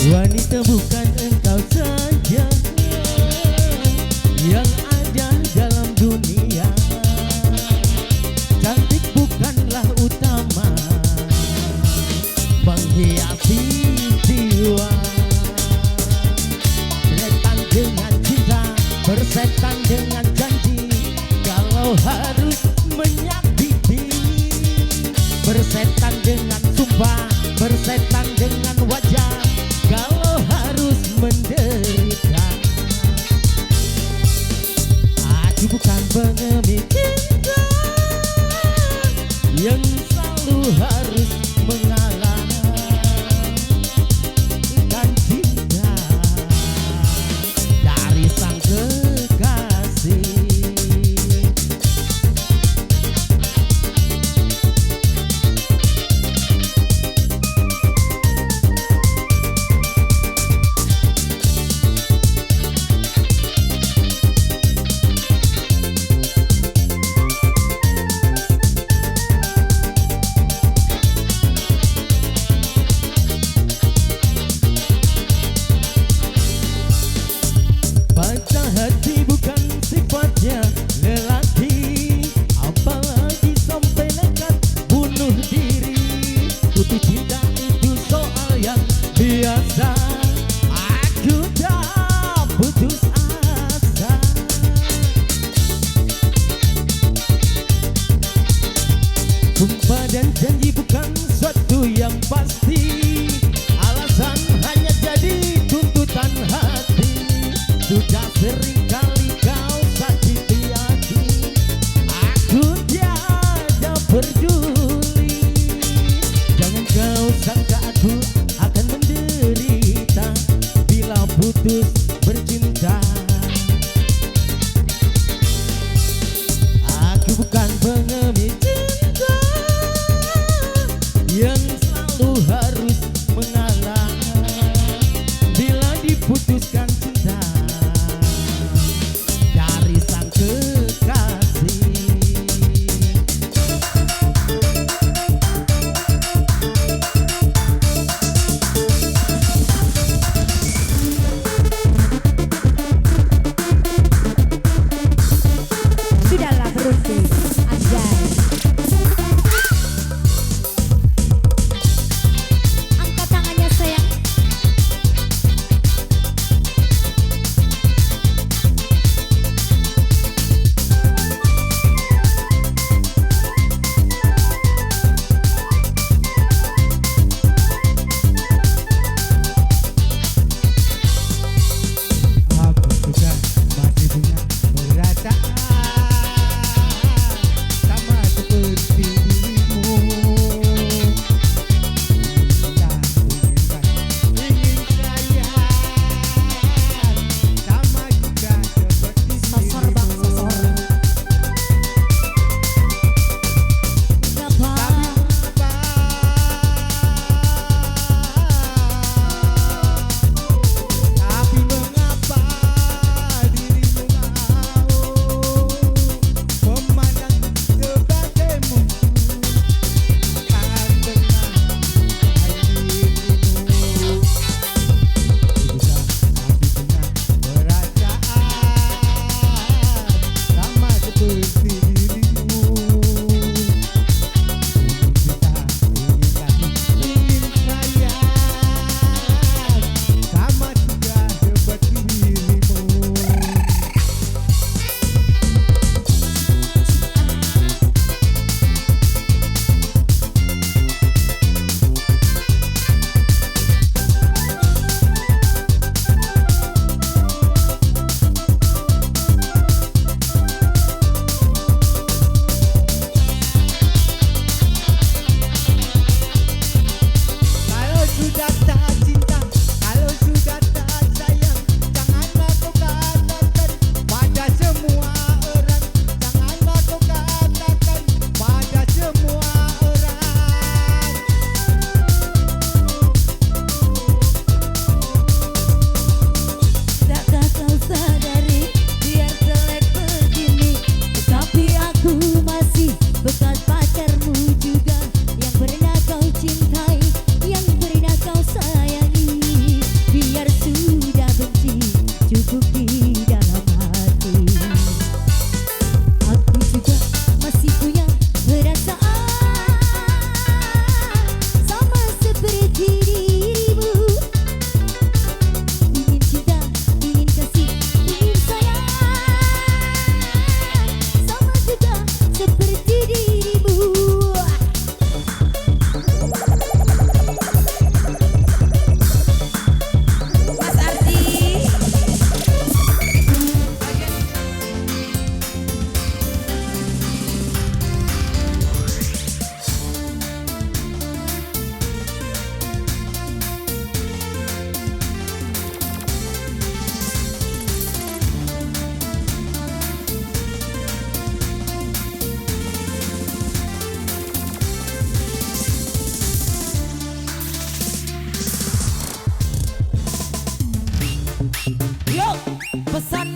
Wanita bukan engkau saja yang ada dalam dunia. Cantik bukanlah utama menghiasi jiwa. Bersetan dengan cinta, bersetan dengan janji, kalau harus menyakiti. Bersetan dengan sumpah, bersetan dengan wajah, kalau harus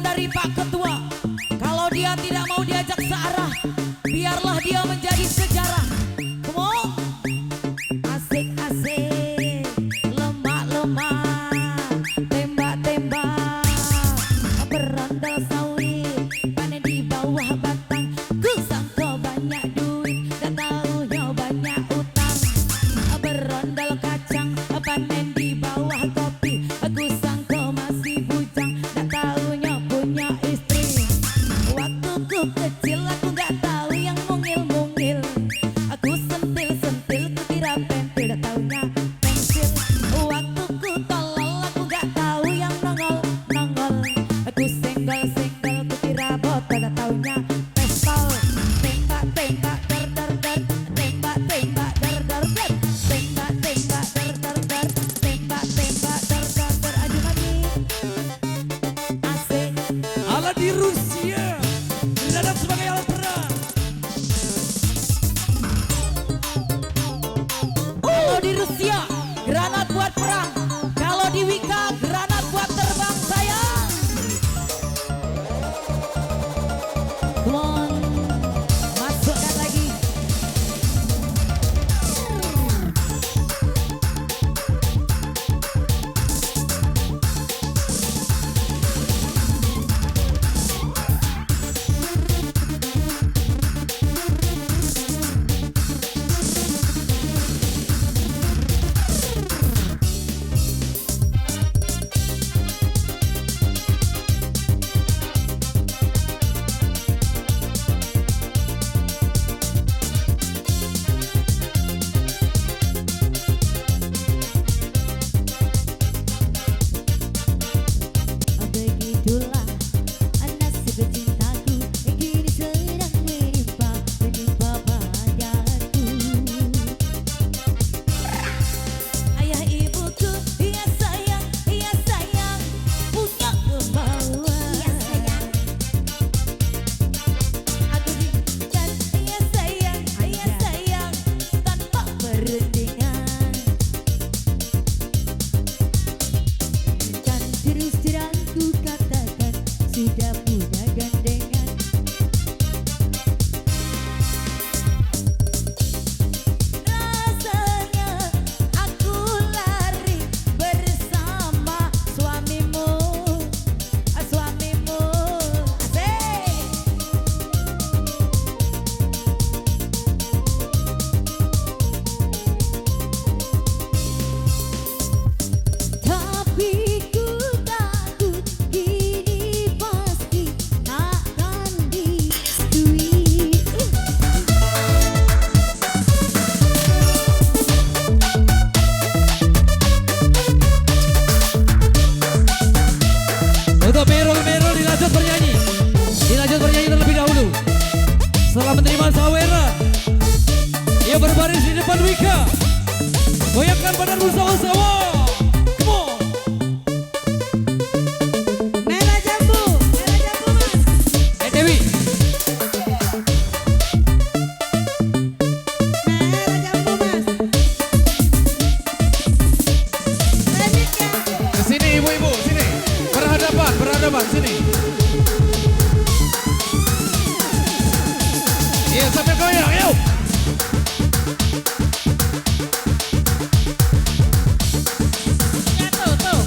dari Pak Ketua. Kalau dia tidak mau diajak searah, biarlah dia menjadi sejarah. Come on. Asik-asik, lemak-lemak, tembak-tembak, berondol sawit, panen di bawah batang. Ku sangka banyak duit, gak taunya banyak utang. Berondol kacang, panen di bawah kopi. Aku sangka masih bujang, gak taunya punya istri. Waktu ku kecil aku gak tahu yang mungil-mungil. Aku sentil-sentil, ku kira pentil, gak taunya pensil. Waktu ku tolol aku gak tahu yang nongol-nongol. Aku senggol-senggol, ku kira botol, gak taunya pistol. Tembak-tembak der-der-der, tembak-tembak der-der-der, tembak-tembak der-der-der, tembak-tembak der-der-der. Aduh mami, asik. Alat di Rusia didadak sebagai alat perang. Kalau di Rusia, granat buat perang. Kalau di Wika, granat buat terbang sayang. Come on, masukkan lagi. Begitulah nasib cintaku, kini sedang menimpa padaku. Ayah ibuku, ya sayang, punya kemauan. Aku berikan, ya sayang, tanpa perundingan. Dan terus terang ku katakan, sudah punya gandengan. Rasanya aku lari bersama suamimu, suamimu. Asik. Tapi ku takut ini pasti akan direstui. Untuk Merul dilanjut bernyanyi terlebih dahulu. Setelah menerima sawera, ia berbaris di depan Wika. Goyangkan badan bersama-sama. Come on. Merah jambu mas. Dewi. Merah jambu mas. Selanjutnya. Kesini ibu-ibu, sini. Berhadapan, sini. Iya, sambil goyang, ayo. Tuh.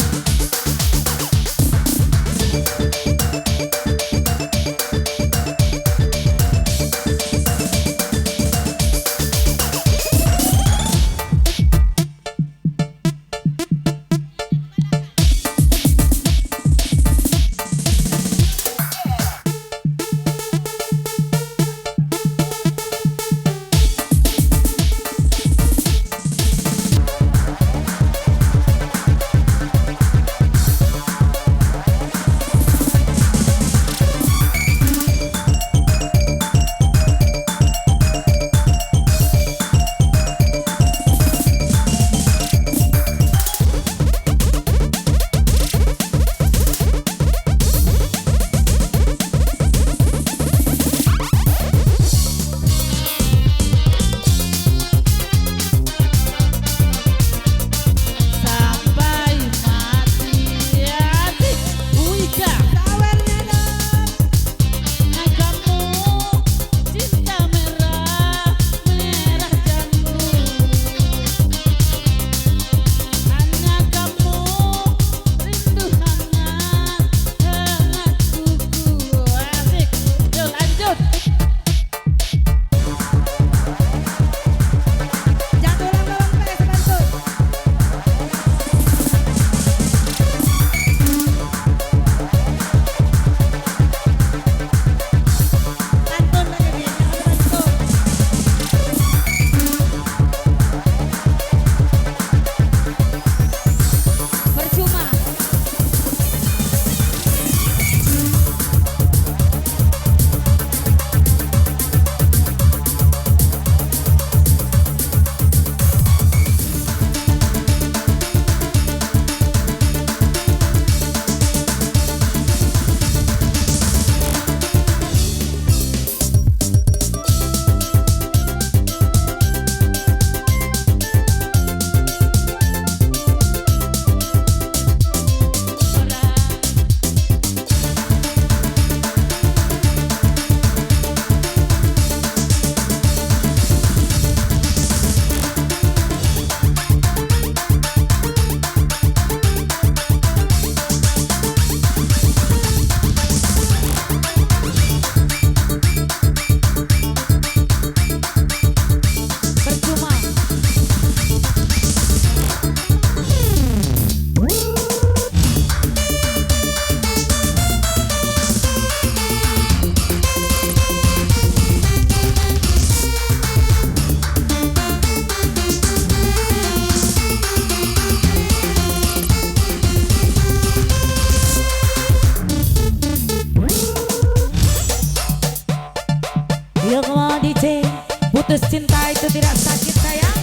cinta itu tidak sakit sayang.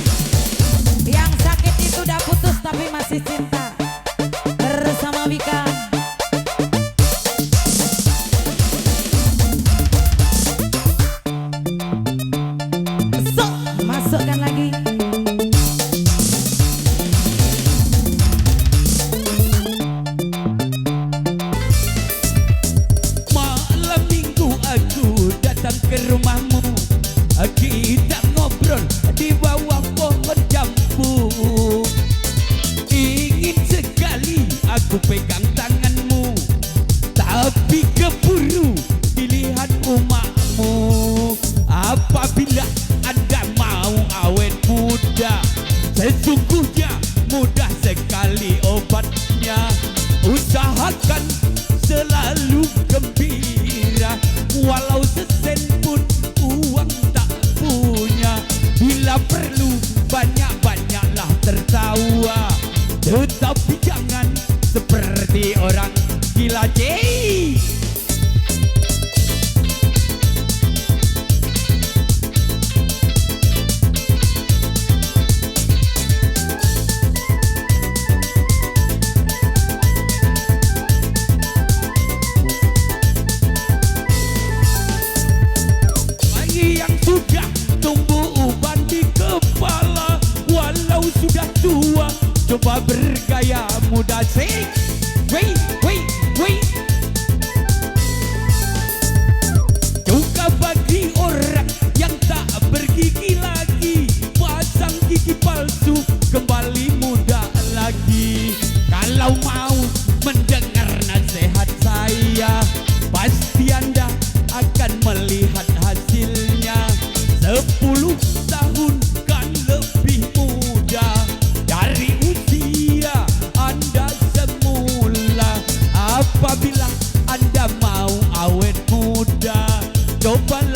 Yang sakit itu udah putus tapi masih cinta. Bersama Wika. Masukkan lagi. Malam minggu aku datang ke rumahmu, kita ngobrol di bawah pohon jambu. Ingin sekali aku pegang tanganmu, tapi keburu dilihat umakmu. Apabila Anda mau awet muda, sesungguhnya mudah sekali obatnya. Usahakan selalu gembira, walau sesen pun uang tak punya. Bila perlu banyak-banyaklah tertawa, tetapi jangan seperti orang gila. Bayi yang sudah tumbuh uban di kepala, walau sudah tua, coba bergaya muda. Sing, wait, wait, wait. Juga bagi orang yang tak bergigi lagi, pasang gigi palsu kembali muda lagi. Kalau mau mendengar nasihat saya, pasti Anda akan melihat hasilnya. 10 tahun kan lebih muda dari usia Anda semula. Apabila Anda mau awet muda, cobalah